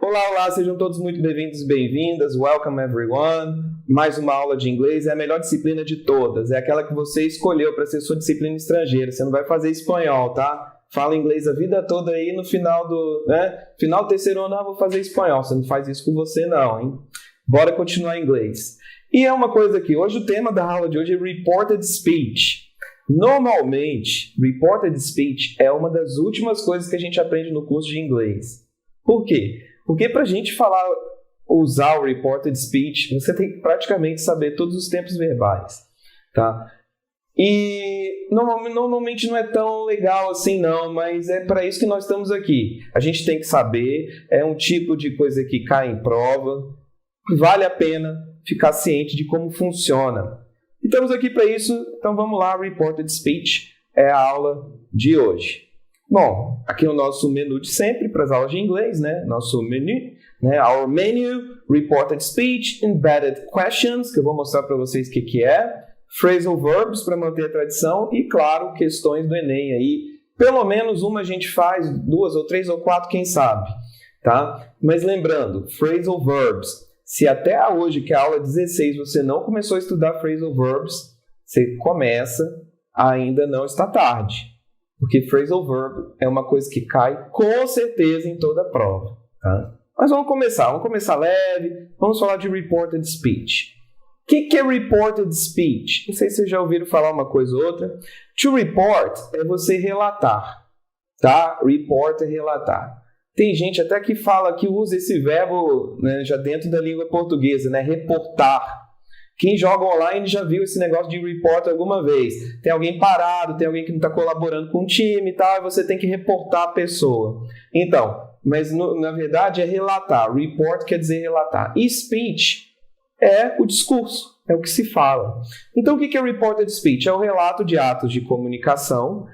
Olá, olá, sejam todos muito bem-vindos e bem-vindas. Welcome everyone. Mais uma aula de inglês, é a melhor disciplina de todas. É aquela que você escolheu para ser sua disciplina estrangeira. Você não vai fazer espanhol, tá? Fala inglês a vida toda aí, no final do terceiro ano, vou fazer espanhol. Você não faz isso com você não, hein? Bora continuar em inglês. E é uma coisa aqui, hoje o tema da aula de hoje é Reported Speech. Normalmente, Reported Speech é uma das últimas coisas que a gente aprende no curso de inglês. Por quê? Porque para a gente usar o Reported Speech, você tem que praticamente saber todos os tempos verbais, tá? E normalmente não é tão legal assim não, mas é para isso que nós estamos aqui. A gente tem que saber, é um tipo de coisa que cai em prova, vale a pena ficar ciente de como funciona. E estamos aqui para isso, então vamos lá, Reported Speech é a aula de hoje. Bom, aqui é o nosso menu de sempre para as aulas de inglês, né? Nosso menu, né? Our menu, Reported Speech, Embedded Questions, que eu vou mostrar para vocês o que é, Phrasal Verbs para manter a tradição e, claro, questões do Enem aí. Pelo menos uma a gente faz, 2 ou 3 ou 4, quem sabe, tá? Mas lembrando, Phrasal Verbs, se até hoje, que é a aula 16, você não começou a estudar Phrasal Verbs, você começa, ainda não está tarde. Porque phrasal verb é uma coisa que cai com certeza em toda a prova. Tá? Mas vamos começar leve, vamos falar de reported speech. O que é reported speech? Não sei se vocês já ouviram falar uma coisa ou outra. To report é você relatar. Tá? Report é relatar. Tem gente até que fala que usa esse verbo, né, já dentro da língua portuguesa, né, reportar. Quem joga online já viu esse negócio de report alguma vez. Tem alguém parado, tem alguém que não está colaborando com o time e tal, e você tem que reportar a pessoa. Então, mas na verdade é relatar. Report quer dizer relatar. E speech é o discurso, é o que se fala. Então, o que é reported speech? É o relato de atos de comunicação.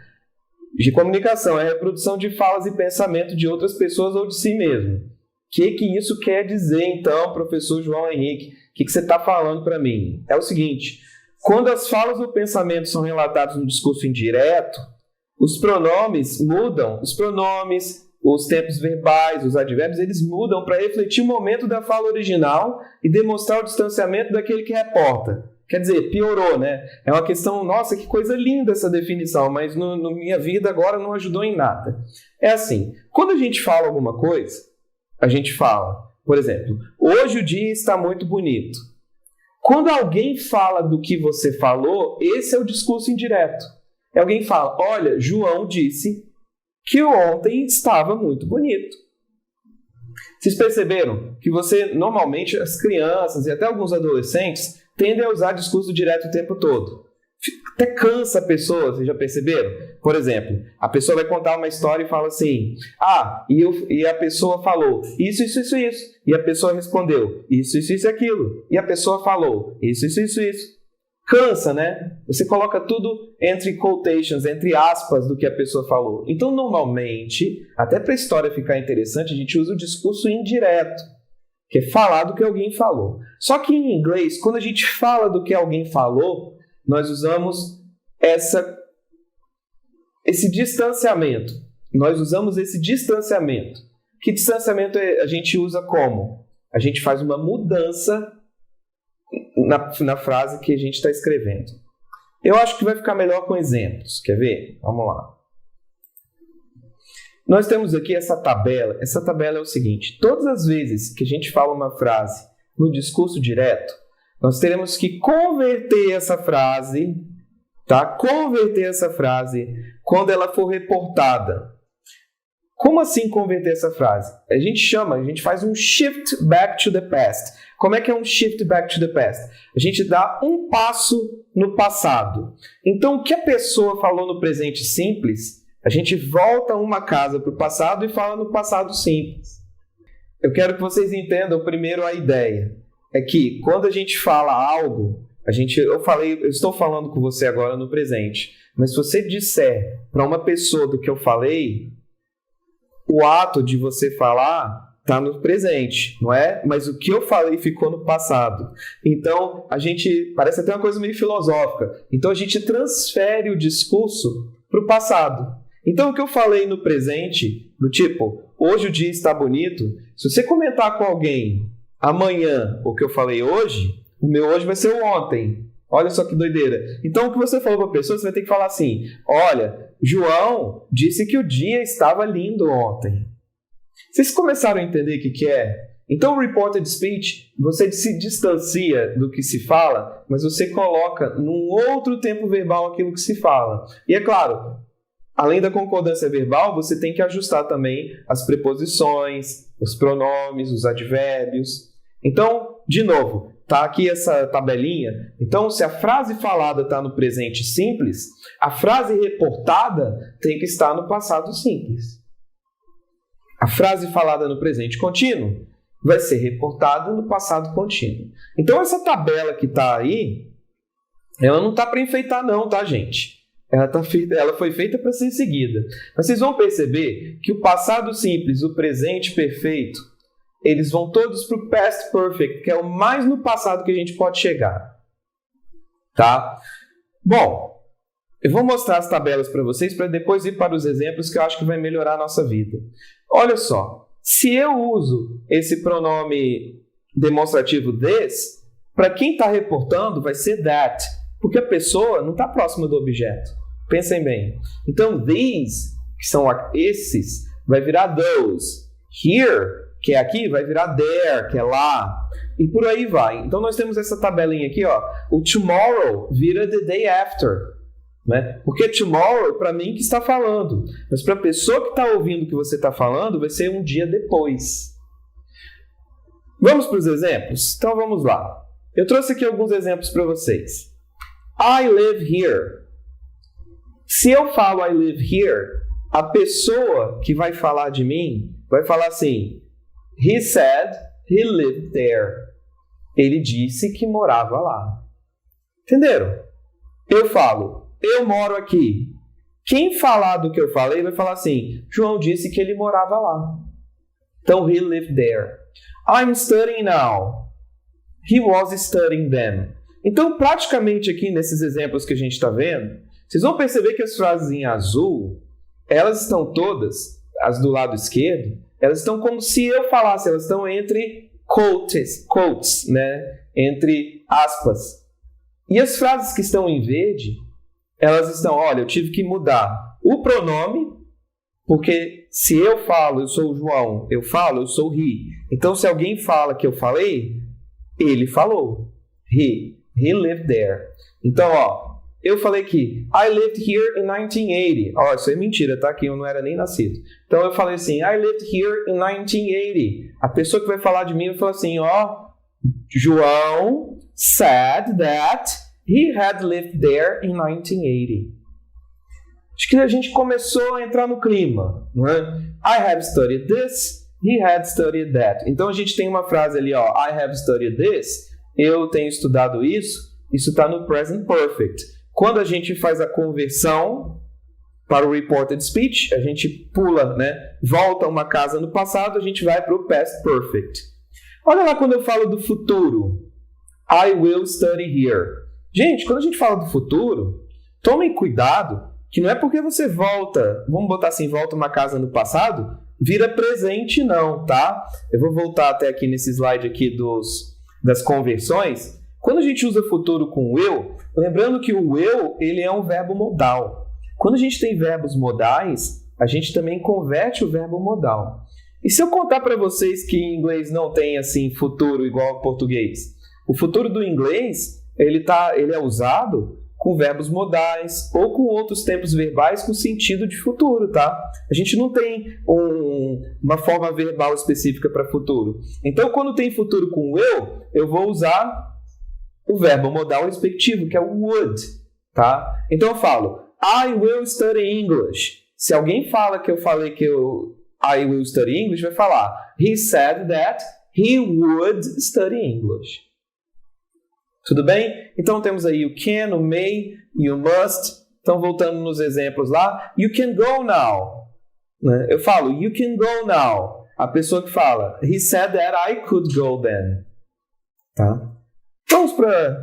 De comunicação é a reprodução de falas e pensamento de outras pessoas ou de si mesmo. O que isso quer dizer, então, professor João Henrique? O que você está falando para mim? É o seguinte, quando as falas ou pensamentos são relatados no discurso indireto, os pronomes mudam, os tempos verbais, os advérbios, eles mudam para refletir o momento da fala original e demonstrar o distanciamento daquele que reporta. Quer dizer, piorou, né? É uma questão, nossa, que coisa linda essa definição, mas na minha vida agora não ajudou em nada. É assim, quando a gente fala alguma coisa, a gente fala, por exemplo, hoje o dia está muito bonito. Quando alguém fala do que você falou, esse é o discurso indireto. Alguém fala, olha, João disse que ontem estava muito bonito. Vocês perceberam que normalmente as crianças e até alguns adolescentes tendem a usar discurso direto o tempo todo. Até cansa a pessoa, vocês já perceberam? Por exemplo, a pessoa vai contar uma história e fala assim, e a pessoa falou isso. E a pessoa respondeu isso e aquilo. E a pessoa falou isso. Cansa, né? Você coloca tudo entre quotations, entre aspas do que a pessoa falou. Então, normalmente, até para a história ficar interessante, a gente usa o discurso indireto, que é falar do que alguém falou. Só que em inglês, quando a gente fala do que alguém falou, nós usamos esse distanciamento. Que distanciamento a gente usa como? A gente faz uma mudança na frase que a gente está escrevendo. Eu acho que vai ficar melhor com exemplos. Quer ver? Vamos lá. Nós temos aqui essa tabela. Essa tabela é o seguinte. Todas as vezes que a gente fala uma frase no discurso direto, nós teremos que converter essa frase, tá? Converter essa frase quando ela for reportada. Como assim converter essa frase? A gente faz um shift back to the past. Como é que é um shift back to the past? A gente dá um passo no passado. Então, o que a pessoa falou no presente simples, a gente volta uma casa para o passado e fala no passado simples. Eu quero que vocês entendam primeiro a ideia. É que quando a gente fala algo, eu estou falando com você agora no presente, mas se você disser para uma pessoa do que eu falei, o ato de você falar está no presente, não é? Mas o que eu falei ficou no passado. Então, parece até uma coisa meio filosófica. Então, a gente transfere o discurso para o passado. Então, o que eu falei no presente, do tipo, hoje o dia está bonito. Se você comentar com alguém amanhã o que eu falei hoje, o meu hoje vai ser o ontem. Olha só que doideira. Então, o que você falou para a pessoa, você vai ter que falar assim, olha, João disse que o dia estava lindo ontem. Vocês começaram a entender o que é? Então, o reported speech, você se distancia do que se fala, mas você coloca num outro tempo verbal aquilo que se fala. E é claro, além da concordância verbal, você tem que ajustar também as preposições, os pronomes, os advérbios. Então, de novo, tá aqui essa tabelinha. Então, se a frase falada está no presente simples, a frase reportada tem que estar no passado simples. A frase falada no presente contínuo vai ser reportada no passado contínuo. Então, essa tabela que está aí, ela não está para enfeitar não, tá, gente? Ela foi feita para ser seguida. Mas vocês vão perceber que o passado simples, o presente perfeito, eles vão todos para o past perfect, que é o mais no passado que a gente pode chegar. Tá? Bom, eu vou mostrar as tabelas para vocês, para depois ir para os exemplos que eu acho que vai melhorar a nossa vida. Olha só, se eu uso esse pronome demonstrativo this, para quem está reportando vai ser that, porque a pessoa não está próxima do objeto. Pensem bem. Então, these, que são esses, vai virar those. Here, que é aqui, vai virar there, que é lá. E por aí vai. Então, nós temos essa tabelinha aqui, ó. O tomorrow vira the day after. Né? Porque tomorrow, para mim, que está falando. Mas para a pessoa que está ouvindo o que você está falando, vai ser um dia depois. Vamos para os exemplos? Então, vamos lá. Eu trouxe aqui alguns exemplos para vocês. I live here. Se eu falo I live here, a pessoa que vai falar de mim vai falar assim, he said he lived there. Ele disse que morava lá. Entenderam? Eu falo, eu moro aqui. Quem falar do que eu falei vai falar assim, João disse que ele morava lá. Então, he lived there. I'm studying now. He was studying then. Então, praticamente aqui nesses exemplos que a gente está vendo, vocês vão perceber que as frases em azul, elas estão todas, as do lado esquerdo, elas estão como se eu falasse, elas estão entre quotes, né? Entre aspas. E as frases que estão em verde, elas estão, olha, eu tive que mudar o pronome, porque se eu falo, eu sou o João, eu falo, eu sou he. Então, se alguém fala que eu falei, ele falou. He lived there. Então, ó, eu falei aqui, I lived here in 1980. Ó, isso é mentira, tá? Que eu não era nem nascido. Então, eu falei assim, I lived here in 1980. A pessoa que vai falar de mim vai falar assim, ó, João said that he had lived there in 1980. Acho que a gente começou a entrar no clima, não é? I have studied this, he had studied that. Então, a gente tem uma frase ali, ó, I have studied this, eu tenho estudado isso está no present perfect. Quando a gente faz a conversão para o reported speech, a gente pula, né? Volta uma casa no passado, a gente vai para o past perfect. Olha lá quando eu falo do futuro. I will study here. Gente, quando a gente fala do futuro, tomem cuidado, que não é porque você volta, vamos botar assim, volta uma casa no passado, vira presente não, tá? Eu vou voltar até aqui nesse slide aqui das conversões. Quando a gente usa futuro com will, lembrando que o will, ele é um verbo modal. Quando a gente tem verbos modais, a gente também converte o verbo modal. E se eu contar para vocês que em inglês não tem assim futuro igual ao português? O futuro do inglês, ele é usado com verbos modais ou com outros tempos verbais com sentido de futuro, tá? A gente não tem uma forma verbal específica para futuro. Então, quando tem futuro com will, eu vou usar o verbo modal respectivo, que é o would, tá? Então, eu falo, I will study English. Se alguém fala que eu falei que I will study English, vai falar, he said that he would study English. Tudo bem? Então, temos aí o can, o may e o must. Então, voltando nos exemplos lá, you can go now. Né? Eu falo, you can go now. A pessoa que fala, he said that I could go then. Tá? Vamos para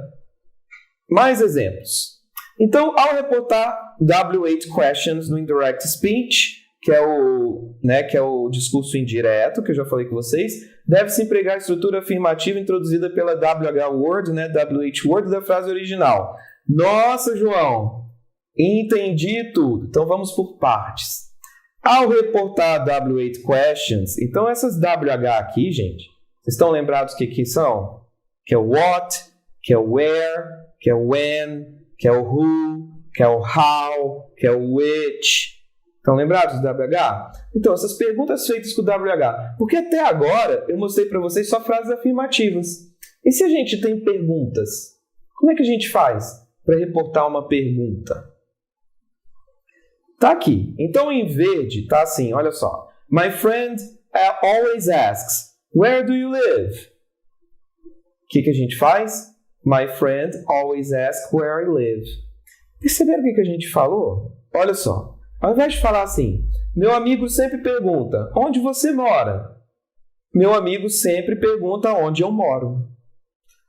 mais exemplos. Então, ao reportar W8 questions no indirect speech, que é o discurso indireto, que eu já falei com vocês, deve-se empregar a estrutura afirmativa introduzida pela WH Word, né, WH Word da frase original. Nossa, João, entendi tudo. Então vamos por partes. Ao reportar W8 questions, então essas WH aqui, gente, vocês estão lembrados o que são? Que é o what, que é o where, que é o when, que é o who, que é o how, que é o which. Estão lembrados do WH? Então, essas perguntas feitas com o WH. Porque até agora eu mostrei para vocês só frases afirmativas. E se a gente tem perguntas? Como é que a gente faz para reportar uma pergunta? Tá aqui. Então, em verde, tá assim, olha só. My friend always asks, where do you live? O que a gente faz? My friend always asks where I live. Perceberam o que a gente falou? Olha só. Ao invés de falar assim, meu amigo sempre pergunta, onde você mora? Meu amigo sempre pergunta onde eu moro.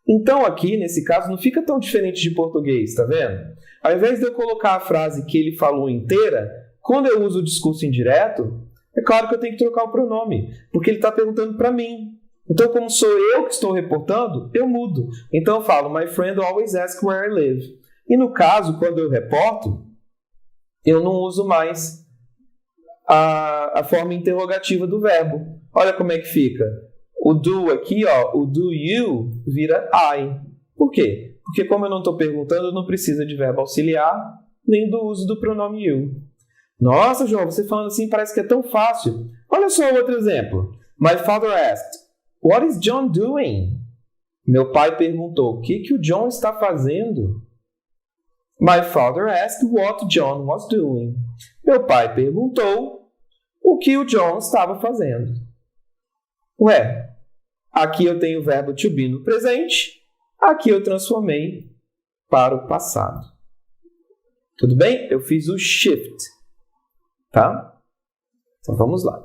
Então aqui, nesse caso, não fica tão diferente de português, tá vendo? Ao invés de eu colocar a frase que ele falou inteira, quando eu uso o discurso indireto, é claro que eu tenho que trocar o pronome, porque ele está perguntando para mim. Então, como sou eu que estou reportando, eu mudo. Então eu falo, my friend always asks where I live. E no caso, quando eu reporto, eu não uso mais a forma interrogativa do verbo. Olha como é que fica. O do aqui, ó, o do you vira I. Por quê? Porque como eu não estou perguntando, não precisa de verbo auxiliar, nem do uso do pronome you. Nossa, João, você falando assim parece que é tão fácil. Olha só outro exemplo. My father asked, what is John doing? Meu pai perguntou, o que o John está fazendo? My father asked what John was doing. Meu pai perguntou o que o John estava fazendo. Ué, aqui eu tenho o verbo to be no presente, aqui eu transformei para o passado. Tudo bem? Eu fiz o shift, tá? Então vamos lá.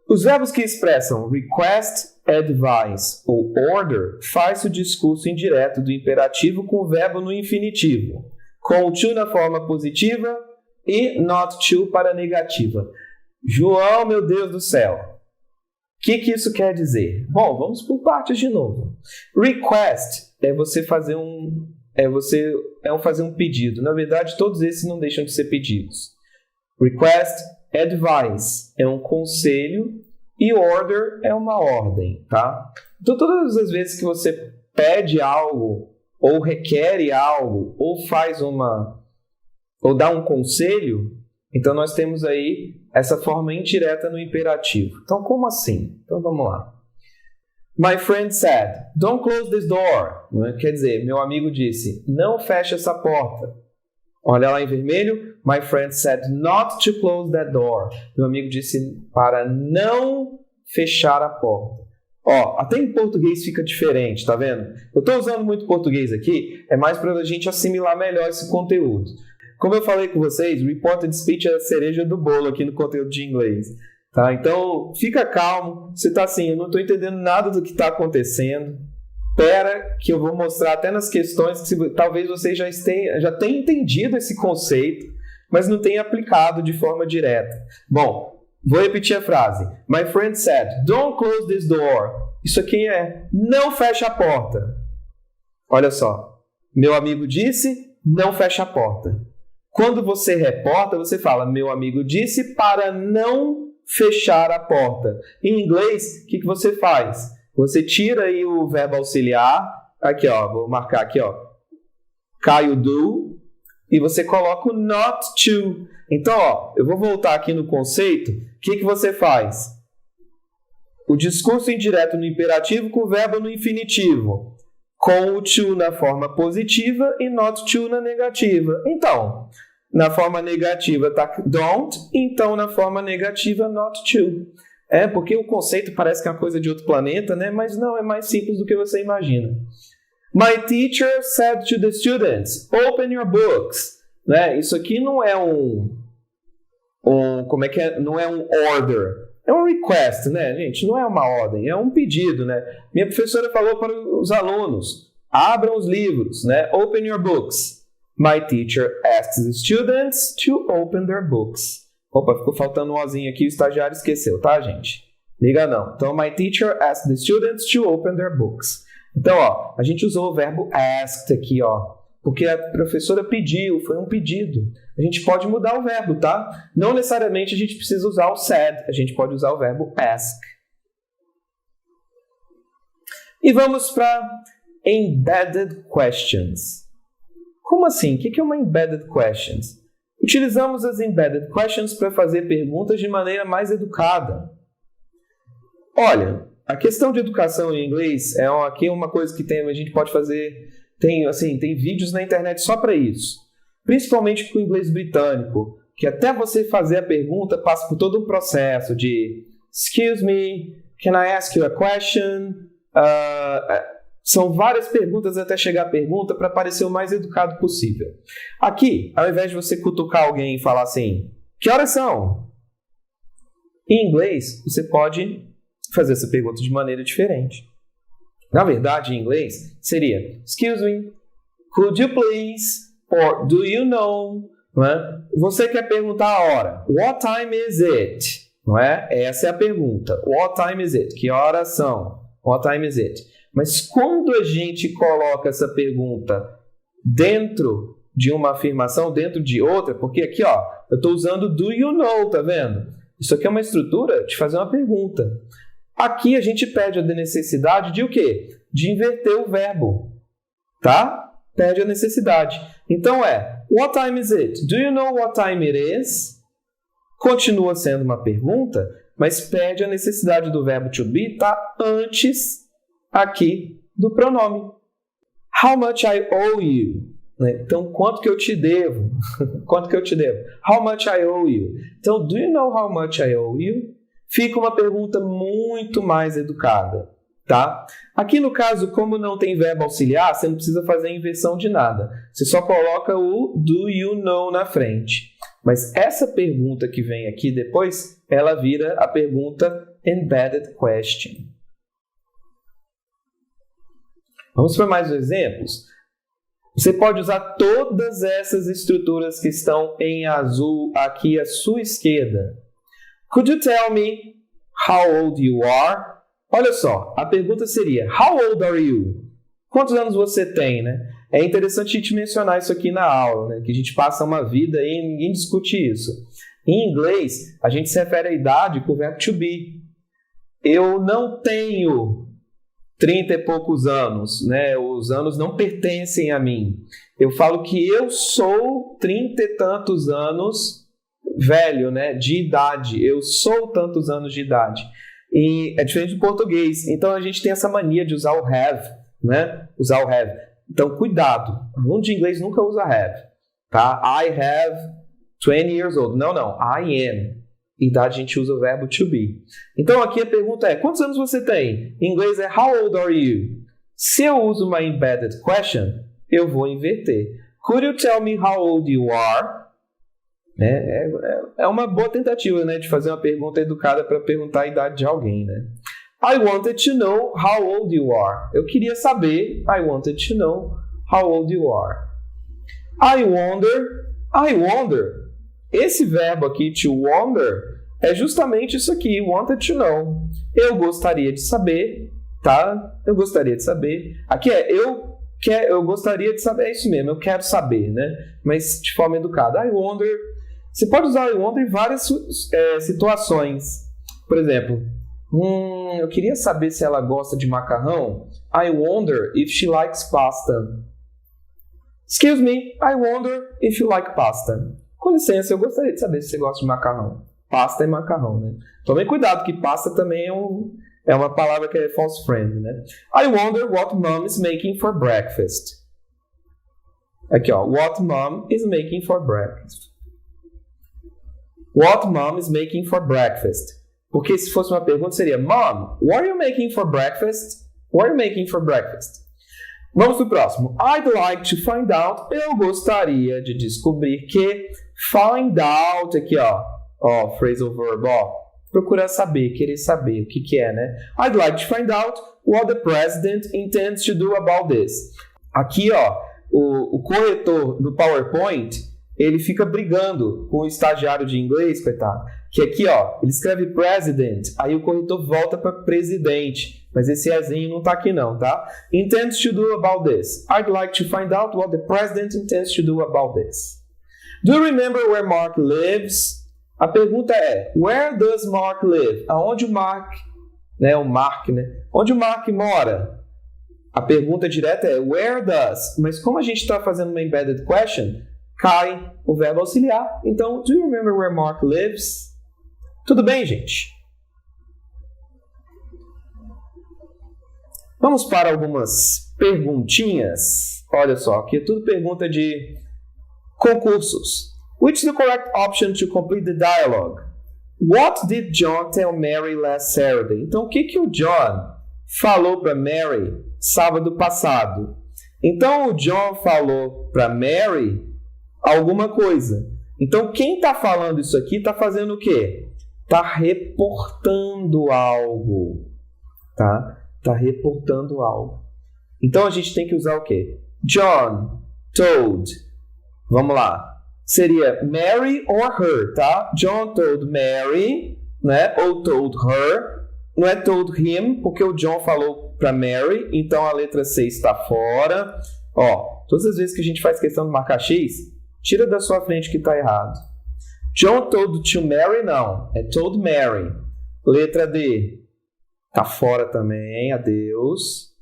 Os verbos que expressam request, advise ou order faz o discurso indireto do imperativo com o verbo no infinitivo, com o to na forma positiva e not to para negativa. João, meu Deus do céu! O que isso quer dizer? Bom, vamos por partes de novo. Request é você fazer fazer um pedido. Na verdade, todos esses não deixam de ser pedidos. Request, advice é um conselho e order é uma ordem, tá? Então, todas as vezes que você pede algo, ou requer algo, ou dá um conselho, então nós temos aí essa forma indireta no imperativo. Então, como assim? Então, vamos lá. My friend said, don't close this door. Quer dizer, meu amigo disse, não feche essa porta. Olha lá em vermelho. My friend said not to close that door. Meu amigo disse para não fechar a porta. Ó, até em português fica diferente, tá vendo? Eu estou usando muito português aqui, é mais para a gente assimilar melhor esse conteúdo. Como eu falei com vocês, reported speech é a cereja do bolo aqui no conteúdo de inglês. Tá? Então, fica calmo. Você está assim, eu não estou entendendo nada do que está acontecendo. Espera que eu vou mostrar até nas questões que talvez você já tenha entendido esse conceito, mas não tenha aplicado de forma direta. Bom, vou repetir a frase. My friend said, don't close this door. Isso aqui é, não feche a porta. Olha só. Meu amigo disse, não feche a porta. Quando você reporta, você fala, meu amigo disse para não fechar a porta. Em inglês, o que você faz? Você tira aí o verbo auxiliar, aqui ó, vou marcar aqui ó, cai o do, e você coloca o not to. Então ó, eu vou voltar aqui no conceito, o que você faz? O discurso indireto no imperativo com o verbo no infinitivo, com o to na forma positiva e not to na negativa. Então, na forma negativa está don't, então na forma negativa not to. É, porque o conceito parece que é uma coisa de outro planeta, né? Mas não, é mais simples do que você imagina. My teacher said to the students, open your books. Né? Isso aqui não é não é um order. É um request, né, gente? Não é uma ordem, é um pedido, né? Minha professora falou para os alunos, abram os livros, né? Open your books. My teacher asked the students to open their books. Opa, ficou faltando um ozinho aqui, o estagiário esqueceu, tá, gente? Liga não. Então, my teacher asked the students to open their books. Então, ó, a gente usou o verbo asked aqui, ó, porque a professora pediu, foi um pedido. A gente pode mudar o verbo, tá? Não necessariamente a gente precisa usar o said, a gente pode usar o verbo ask. E vamos para embedded questions. Como assim? O que é uma embedded questions? Utilizamos as embedded questions para fazer perguntas de maneira mais educada. Olha, a questão de educação em inglês é aqui uma coisa que a gente pode fazer, tem vídeos na internet só para isso. Principalmente com o inglês britânico, que até você fazer a pergunta passa por todo um processo de excuse me, can I ask you a question? São várias perguntas até chegar à pergunta para parecer o mais educado possível. Aqui, ao invés de você cutucar alguém e falar assim, que horas são? Em inglês, você pode fazer essa pergunta de maneira diferente. Na verdade, em inglês, seria excuse me, could you please, or do you know? Não é? Você quer perguntar a hora. What time is it? Não é? Essa é a pergunta. What time is it? Que horas são? What time is it? Mas quando a gente coloca essa pergunta dentro de uma afirmação, dentro de outra, porque aqui, ó, eu estou usando do you know, tá vendo? Isso aqui é uma estrutura de fazer uma pergunta. Aqui a gente pede a necessidade de o quê? De inverter o verbo, tá? Pede a necessidade. Então what time is it? Do you know what time it is? Continua sendo uma pergunta, mas pede a necessidade do verbo to be, tá? Antes aqui do pronome. How much I owe you? Então, quanto que eu te devo? Quanto que eu te devo? How much I owe you? Então, do you know how much I owe you? Fica uma pergunta muito mais educada, tá? Aqui no caso, como não tem verbo auxiliar, você não precisa fazer inversão de nada. Você só coloca o do you know na frente. Mas essa pergunta que vem aqui depois, ela vira a pergunta embedded question. Vamos para mais exemplos? Você pode usar todas essas estruturas que estão em azul aqui à sua esquerda. Could you tell me how old you are? Olha só, a pergunta seria, how old are you? Quantos anos você tem, né? É interessante a gente mencionar isso aqui na aula, né? Que a gente passa uma vida e ninguém discute isso. Em inglês, a gente se refere à idade com o verbo to be. Eu não tenho 30 e poucos anos, né? Os anos não pertencem a mim. Eu falo que eu sou 30 e tantos anos velho, né? De idade. Eu sou tantos anos de idade. E é diferente do português. Então, a gente tem essa mania de usar o have, né? Usar o have. Então, cuidado. Aluno de inglês nunca usa have, tá? I have 20 years old. Não. I am. Idade a gente usa o verbo to be. Então, aqui a pergunta é, quantos anos você tem? Em inglês é how old are you? Se eu uso uma embedded question, eu vou inverter. Could you tell me how old you are? É uma boa tentativa, né, de fazer uma pergunta educada para perguntar a idade de alguém, né? I wanted to know how old you are. Eu queria saber. I wanted to know how old you are. I wonder. Esse verbo aqui, to wonder, é justamente isso aqui, wanted to know. Eu gostaria de saber, tá? Eu gostaria de saber. Aqui eu gostaria de saber, é isso mesmo, eu quero saber, né? Mas de forma educada. I wonder. Você pode usar I wonder em várias situações. Por exemplo, eu queria saber se ela gosta de macarrão. I wonder if she likes pasta. Excuse me, I wonder if you like pasta. Com licença, eu gostaria de saber se você gosta de macarrão. Pasta é macarrão, né? Tomem cuidado, que pasta também é uma palavra que é false friend, né? I wonder what mom is making for breakfast. Aqui, ó. What mom is making for breakfast. What mom is making for breakfast. Porque se fosse uma pergunta, seria Mom, what are you making for breakfast? What are you making for breakfast? Vamos pro próximo. I'd like to find out. Eu gostaria de descobrir que. Find out, aqui ó, phrasal verb, ó. Procurar saber, querer saber o que é, né? I'd like to find out what the president intends to do about this. Aqui, ó, o corretor do PowerPoint, ele fica brigando com o estagiário de inglês, coitado. Que aqui, ó, ele escreve president, aí o corretor volta para presidente. Mas esse Ezinho não tá aqui não, tá? Intends to do about this. I'd like to find out what the president intends to do about this. Do you remember where Mark lives? A pergunta é, where does Mark live? Aonde o Mark, né, onde o Mark mora? A pergunta direta é, where does? Mas como a gente está fazendo uma embedded question, cai o verbo auxiliar. Então, do you remember where Mark lives? Tudo bem, gente? Vamos para algumas perguntinhas. Olha só, aqui é tudo pergunta de concursos. Which is the correct option to complete the dialogue? What did John tell Mary last Saturday? Então, o que o John falou para Mary sábado passado? Então, o John falou para Mary alguma coisa. Então, quem está falando isso aqui está fazendo o quê? Está reportando algo. Tá? Está reportando algo. Então, a gente tem que usar o quê? John told. Vamos lá. Seria Mary or her, tá? John told Mary, né? Ou told her. Não é told him, porque o John falou para Mary. Então, a letra C está fora. Ó, todas as vezes que a gente faz questão de marcar X, tira da sua frente que está errado. John told to Mary, não. É told Mary. Letra D. Tá fora também, adeus.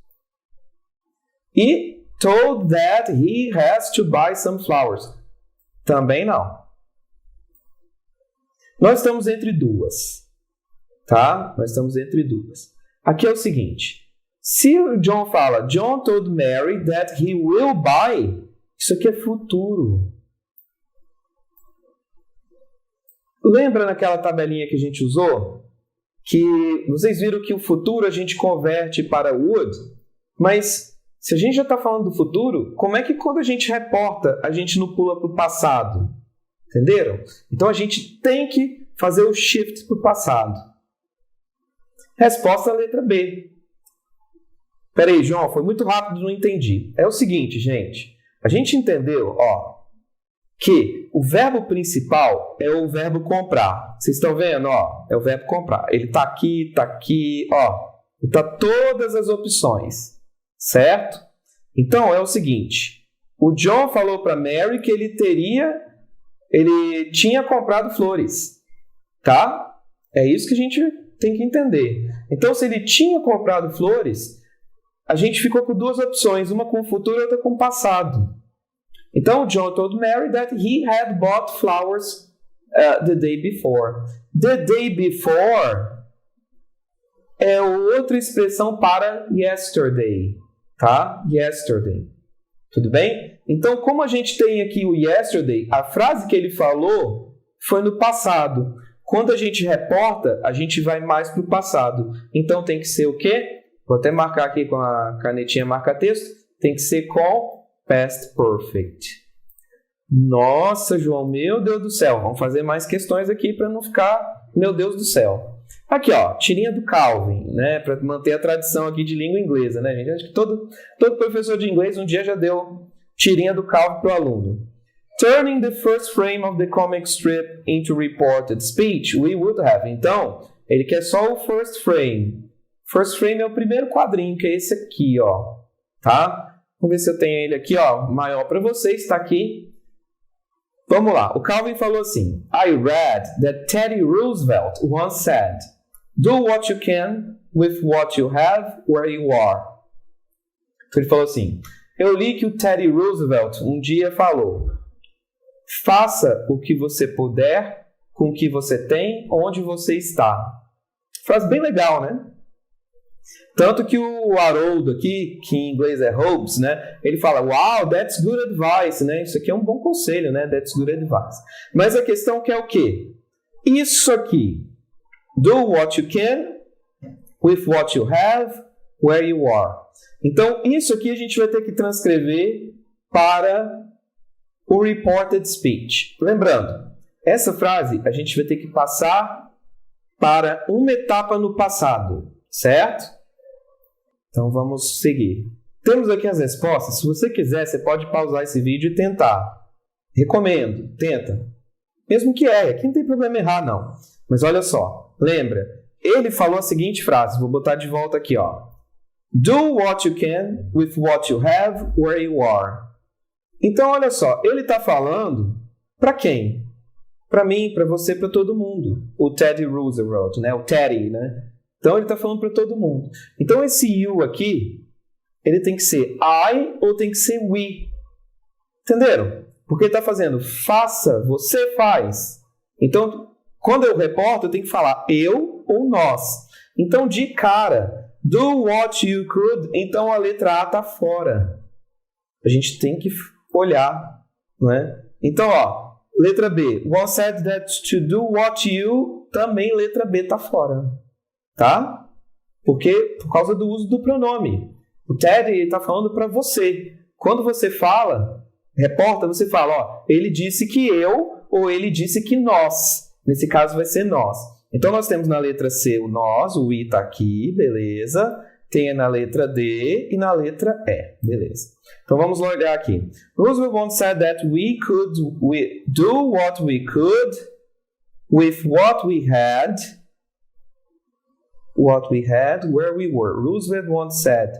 E told that he has to buy some flowers. Também não. Nós estamos entre duas. Tá? Nós estamos entre duas. Aqui é o seguinte. Se o John fala, John told Mary that he will buy, isso aqui é futuro. Lembra naquela tabelinha que a gente usou? Que vocês viram que o futuro a gente converte para would, mas se a gente já está falando do futuro, como é que quando a gente reporta, a gente não pula para o passado? Entenderam? Então a gente tem que fazer o shift para o passado. Resposta letra B. Peraí, João, foi muito rápido, não entendi. É o seguinte, gente. A gente entendeu, ó, que o verbo principal é o verbo comprar. Vocês estão vendo? Ó, é o verbo comprar. Ele está aqui, ó. Está todas as opções. Certo? Então, é o seguinte. O John falou para Mary que ele tinha comprado flores. Tá? É isso que a gente tem que entender. Então, se ele tinha comprado flores, a gente ficou com duas opções. Uma com o futuro e outra com o passado. Então, John told Mary that he had bought flowers the day before. The day before é outra expressão para yesterday, tá? Yesterday. Tudo bem? Então, como a gente tem aqui o yesterday, a frase que ele falou foi no passado. Quando a gente reporta, a gente vai mais para o passado. Então, tem que ser o quê? Vou até marcar aqui com a canetinha marca-texto. Tem que ser com Past Perfect. Nossa, João, meu Deus do céu. Vamos fazer mais questões aqui para não ficar, meu Deus do céu. Aqui, ó, tirinha do Calvin, né? Para manter a tradição aqui de língua inglesa, né, gente? Acho que todo professor de inglês um dia já deu tirinha do Calvin para o aluno. Turning the first frame of the comic strip into reported speech, we would have. Então, ele quer só o first frame. First frame é o primeiro quadrinho, que é esse aqui, ó. Tá? Vamos ver se eu tenho ele aqui, ó, maior para vocês, está aqui. Vamos lá. O Calvin falou assim: I read that Teddy Roosevelt once said, do what you can with what you have where you are. Então, ele falou assim, eu li que o Teddy Roosevelt um dia falou, faça o que você puder com o que você tem onde você está. Frase bem legal, né? Tanto que o Haroldo aqui, que em inglês é Hobbes, né? Ele fala, wow, that's good advice, né? Isso aqui é um bom conselho, né? That's good advice. Mas a questão que é o quê? Isso aqui. Do what you can with what you have where you are. Então, isso aqui a gente vai ter que transcrever para o reported speech. Lembrando, essa frase a gente vai ter que passar para uma etapa no passado, certo? Então, vamos seguir. Temos aqui as respostas. Se você quiser, você pode pausar esse vídeo e tentar. Recomendo, tenta. Mesmo que erre, aqui não tem problema errar, não. Mas olha só, lembra, ele falou a seguinte frase, vou botar de volta aqui, ó. Do what you can with what you have where you are. Então, olha só, ele está falando para quem? Para mim, para você, para todo mundo. O Teddy Roosevelt, né? O Teddy, né? Então, ele está falando para todo mundo. Então, esse you aqui, ele tem que ser I ou tem que ser we. Entenderam? Porque ele está fazendo faça, você faz. Então, quando eu reporto, eu tenho que falar eu ou nós. Então, de cara, do what you could, então a letra A está fora. A gente tem que olhar, não é? Então, ó, letra B. Was said that to do what you, também letra B está fora. Tá? Porque, por causa do uso do pronome. O Ted está falando para você. Quando você fala, reporta, você fala, ó, ele disse que eu ou ele disse que nós. Nesse caso vai ser nós. Então, nós temos na letra C o nós, o we está aqui, beleza. Tem na letra D e na letra E, beleza. Então, vamos olhar aqui. Roosevelt once said that we could do what we could with what we had where we were. Roosevelt once said,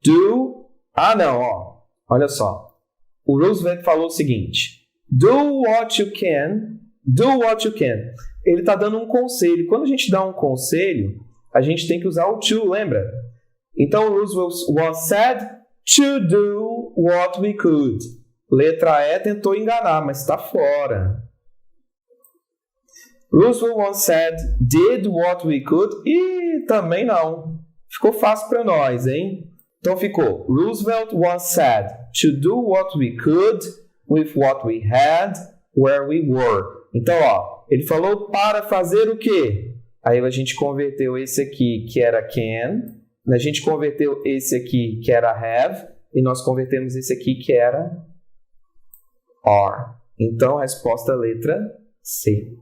do... Ah, não, ó. Olha só. O Roosevelt falou o seguinte, do what you can. Ele está dando um conselho. Quando a gente dá um conselho, a gente tem que usar o to, lembra? Então, Roosevelt once said to do what we could. Letra E tentou enganar, mas está fora. Roosevelt once said did what we could. E também não. Ficou fácil para nós, hein? Então ficou Roosevelt once said to do what we could with what we had where we were. Então, ó, ele falou para fazer o quê? Aí a gente converteu esse aqui que era can, a gente converteu esse aqui que era have, e nós convertemos esse aqui que era are. Então, a resposta é a letra C.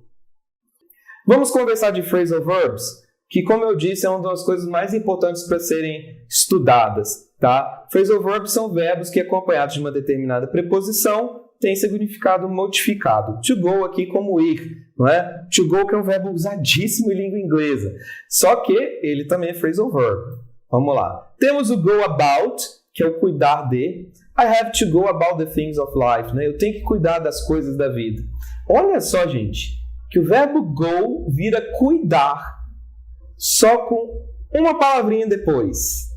Vamos conversar de phrasal verbs, que, como eu disse, é uma das coisas mais importantes para serem estudadas. Tá? Phrasal verbs são verbos que, acompanhados de uma determinada preposição, têm significado modificado. To go aqui como ir, não é? To go que é um verbo usadíssimo em língua inglesa. Só que ele também é phrasal verb. Vamos lá. Temos o go about, que é o cuidar de. I have to go about the things of life. Né? Eu tenho que cuidar das coisas da vida. Olha só, gente, que o verbo go vira cuidar só com uma palavrinha depois.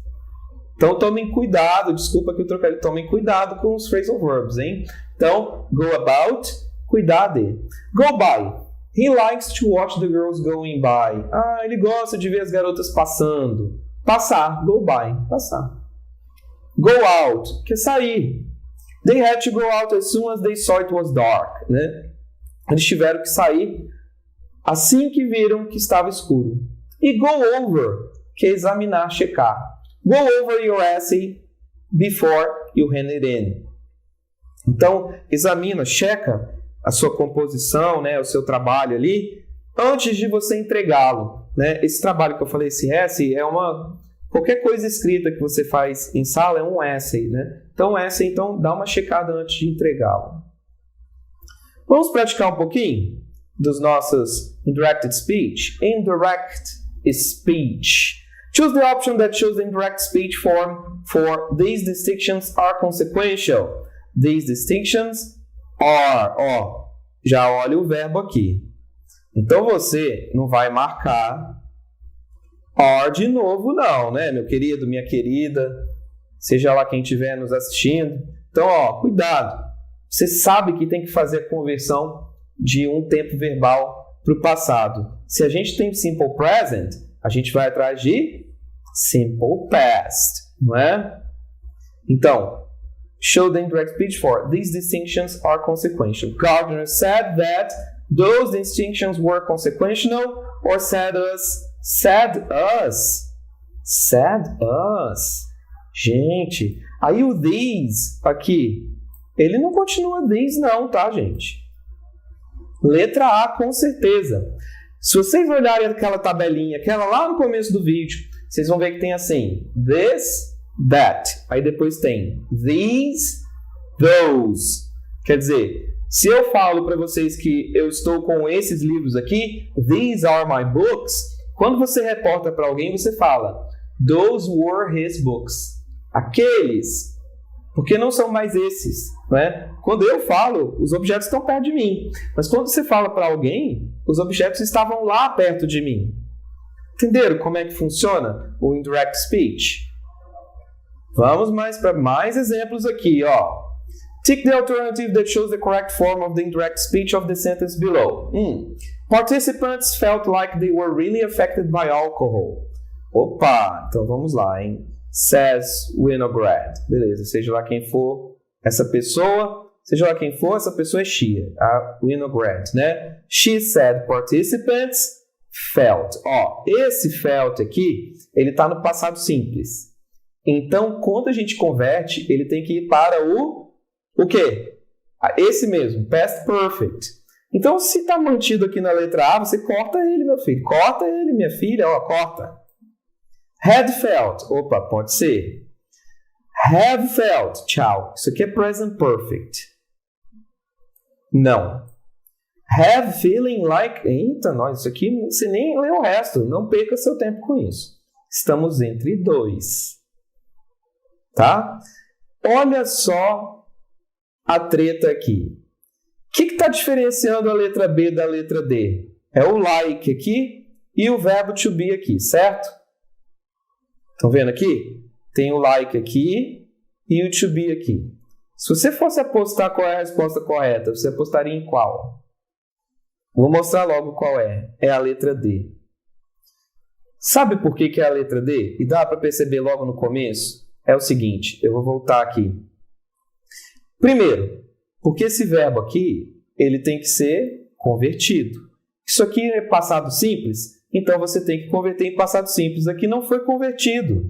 Então, tomem cuidado, desculpa que eu troquei, tomem cuidado com os phrasal verbs, hein? Então, go about, cuidar de. Go by. He likes to watch the girls going by. Ah, ele gosta de ver as garotas passando. Passar, go by, passar. Go out, que é sair. They had to go out as soon as they saw it was dark. Né? Eles tiveram que sair assim que viram que estava escuro. E go over, que é examinar, checar. Go over your essay before you hand it in. Então, examina, checa a sua composição, né, o seu trabalho ali, antes de você entregá-lo. Né? Esse trabalho que eu falei, esse essay, é qualquer coisa escrita que você faz em sala é um essay. Né? Então, essay, então, dá uma checada antes de entregá-lo. Vamos praticar um pouquinho dos nossos indirected speech. Indirect speech. Choose the option that shows the indirect speech form for these distinctions are consequential. These distinctions are. Ó, já olha o verbo aqui. Então você não vai marcar are de novo, não, né, meu querido, minha querida, seja lá quem estiver nos assistindo. Então, ó, cuidado. Você sabe que tem que fazer a conversão de um tempo verbal para o passado. Se a gente tem simple present, a gente vai atrás de simple past, não é? Então, show the indirect speech for these distinctions are consequential. Gardner said that those distinctions were consequential, or said us. Gente, aí o these aqui, ele não continua these não, tá, gente? Letra A, com certeza. Se vocês olharem aquela tabelinha, aquela lá no começo do vídeo, vocês vão ver que tem assim, this, that. Aí depois tem these, those. Quer dizer, Se eu falo para vocês que eu estou com esses livros aqui, these are my books, quando você reporta para alguém, você fala, those were his books. Aqueles, porque não são mais esses, né? Quando eu falo, os objetos estão perto de mim. Mas quando você fala para alguém, os objetos estavam lá perto de mim. Entenderam como é que funciona o indirect speech? Vamos para mais exemplos aqui, ó. Tick the alternative that shows the correct form of the indirect speech of the sentence below. Participants felt like they were really affected by alcohol. Opa, então vamos lá, hein? Says Winograd. Beleza, seja lá quem for essa pessoa, essa pessoa é she, a Winograd, né? She said participants felt. Ó, esse felt aqui, ele está no passado simples. Então, quando a gente converte, ele tem que ir para o quê? Esse mesmo, past perfect. Então, se está mantido aqui na letra A, você corta ele, meu filho. Corta ele, minha filha, ó, corta. Had felt. Opa, pode ser. Have felt. Tchau. Isso aqui é present perfect. Não. Have feeling like... Eita, nós, isso aqui você nem lê o resto. Não perca seu tempo com isso. Estamos entre dois. Tá? Olha só a treta aqui. O que está diferenciando a letra B da letra D? É o like aqui e o verbo to be aqui, certo? Estão vendo aqui? Tem o like aqui e o to be aqui. Se você fosse apostar qual é a resposta correta, você apostaria em qual? Vou mostrar logo qual é. É a letra D. Sabe por que é a letra D? E dá para perceber logo no começo? É o seguinte, eu vou voltar aqui. Primeiro, porque esse verbo aqui, ele tem que ser convertido. Isso aqui é passado simples, então você tem que converter em passado simples. Aqui não foi convertido.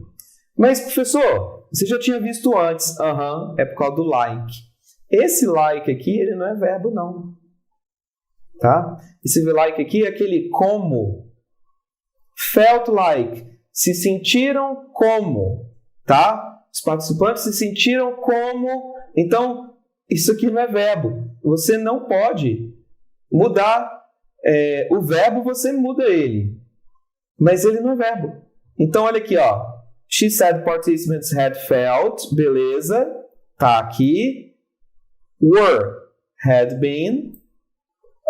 Mas, professor, você já tinha visto antes. É por causa do like. Esse like aqui, ele não é verbo, não. Tá? Esse like aqui é aquele como. Felt like. Se sentiram como. Tá? Os participantes se sentiram como. Então, isso aqui não é verbo. Você não pode mudar o verbo, você muda ele. Mas ele não é verbo. Então, olha aqui, ó. She said participants had felt. Beleza. Tá aqui. Were. Had been.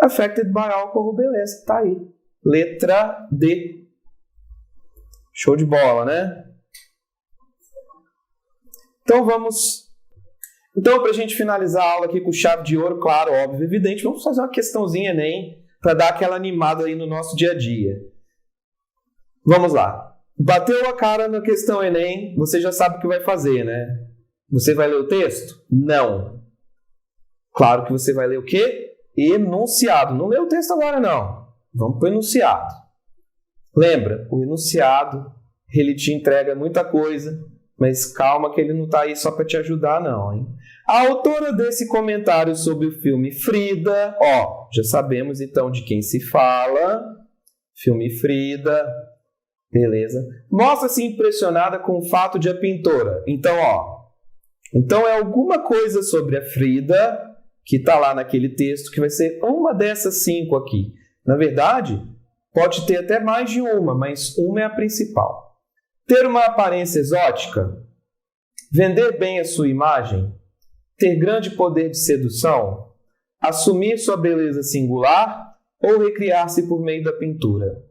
Affected by alcohol. Beleza. Tá aí. Letra D. Show de bola, né? Então, vamos... Então, para a gente finalizar a aula aqui com chave de ouro, claro, óbvio, evidente, vamos fazer uma questãozinha Enem para dar aquela animada aí no nosso dia a dia. Vamos lá. Bateu a cara na questão Enem, você já sabe o que vai fazer, né? Você vai ler o texto? Não. Claro que você vai ler o quê? Enunciado. Não lê o texto agora, não. Vamos para o enunciado. Lembra, o enunciado, ele te entrega muita coisa, mas calma que ele não está aí só para te ajudar, não, hein? A autora desse comentário sobre o filme Frida, ó, já sabemos então de quem se fala. Filme Frida, beleza. Mostra-se impressionada com o fato de a pintora. Então, ó, então é alguma coisa sobre a Frida que está lá naquele texto que vai ser uma dessas 5 aqui. Na verdade, pode ter até mais de uma, mas uma é a principal. Ter uma aparência exótica, vender bem a sua imagem, ter grande poder de sedução, assumir sua beleza singular ou recriar-se por meio da pintura.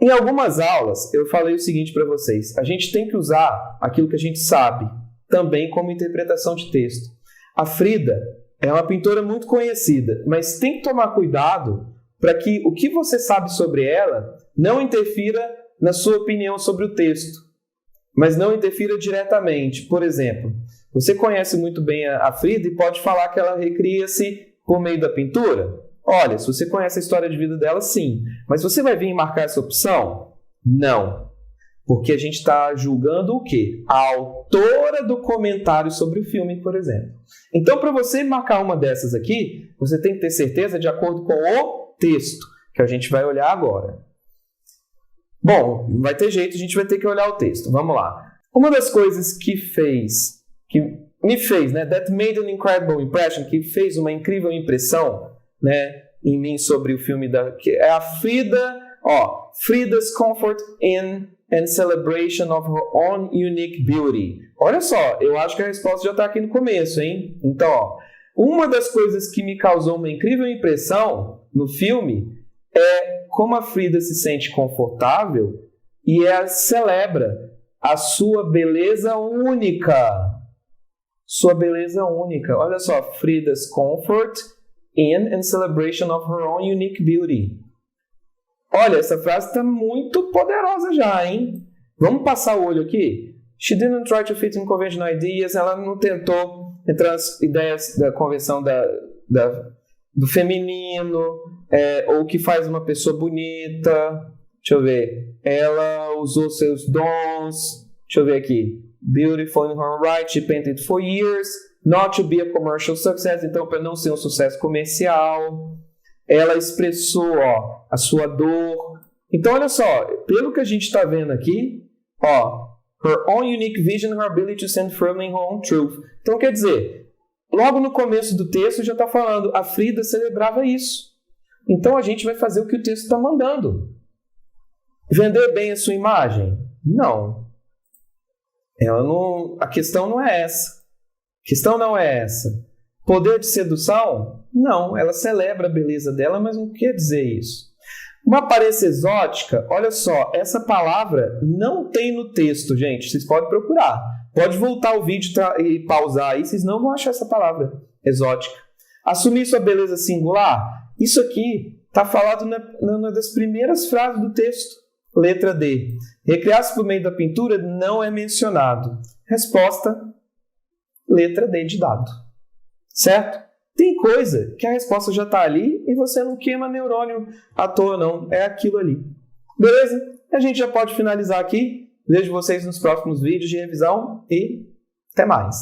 Em algumas aulas, eu falei o seguinte para vocês, a gente tem que usar aquilo que a gente sabe, também como interpretação de texto. A Frida é uma pintora muito conhecida, mas tem que tomar cuidado para que o que você sabe sobre ela não interfira na sua opinião sobre o texto, mas não interfira diretamente. Por exemplo, você conhece muito bem a Frida e pode falar que ela recria-se por meio da pintura? Olha, se você conhece a história de vida dela, sim. Mas você vai vir marcar essa opção? Não. Porque a gente está julgando o quê? A autora do comentário sobre o filme, por exemplo. Então, para você marcar uma dessas aqui, você tem que ter certeza de acordo com o texto, que a gente vai olhar agora. Bom, não vai ter jeito, a gente vai ter que olhar o texto. Vamos lá. Uma das coisas que me fez, né? That made an incredible impression, que fez uma incrível impressão, né, em mim sobre o filme que é a Frida, Frida's comfort in and celebration of her own unique beauty. Olha só, eu acho que a resposta já está aqui no começo, hein? Então, uma das coisas que me causou uma incrível impressão no filme é como a Frida se sente confortável e ela celebra a sua beleza única. Sua beleza única. Olha só, Frida's comfort in and celebration of her own unique beauty. Olha, essa frase está muito poderosa já, hein? Vamos passar o olho aqui? She didn't try to fit in conventional ideas. Ela não tentou entrar nas ideias da convenção do feminino, ou o que faz uma pessoa bonita. Deixa eu ver. Ela usou seus dons. Deixa eu ver aqui. Beautiful in her right, she painted for years. Not to be a commercial success. Então, para não ser um sucesso comercial. Ela expressou a sua dor. Então, olha só, pelo que a gente está vendo aqui, her own unique vision, her ability to stand firm in her own truth. Então, quer dizer, logo no começo do texto já está falando, a Frida celebrava isso. Então, a gente vai fazer o que o texto está mandando. Vender bem a sua imagem? Não. A questão não é essa. A questão não é essa. Poder de sedução? Não, ela celebra a beleza dela, mas não quer dizer isso. Uma aparência exótica, olha só, essa palavra não tem no texto, gente, vocês podem procurar. Pode voltar o vídeo e pausar aí, vocês não vão achar essa palavra, exótica. Assumir sua beleza singular, isso aqui está falado numa das primeiras frases do texto, letra D. Recriar-se por meio da pintura não é mencionado. Resposta, letra D de dado. Certo? Tem coisa que a resposta já está ali e você não queima neurônio à toa, não. É aquilo ali. Beleza? A gente já pode finalizar aqui. Vejo vocês nos próximos vídeos de revisão e até mais.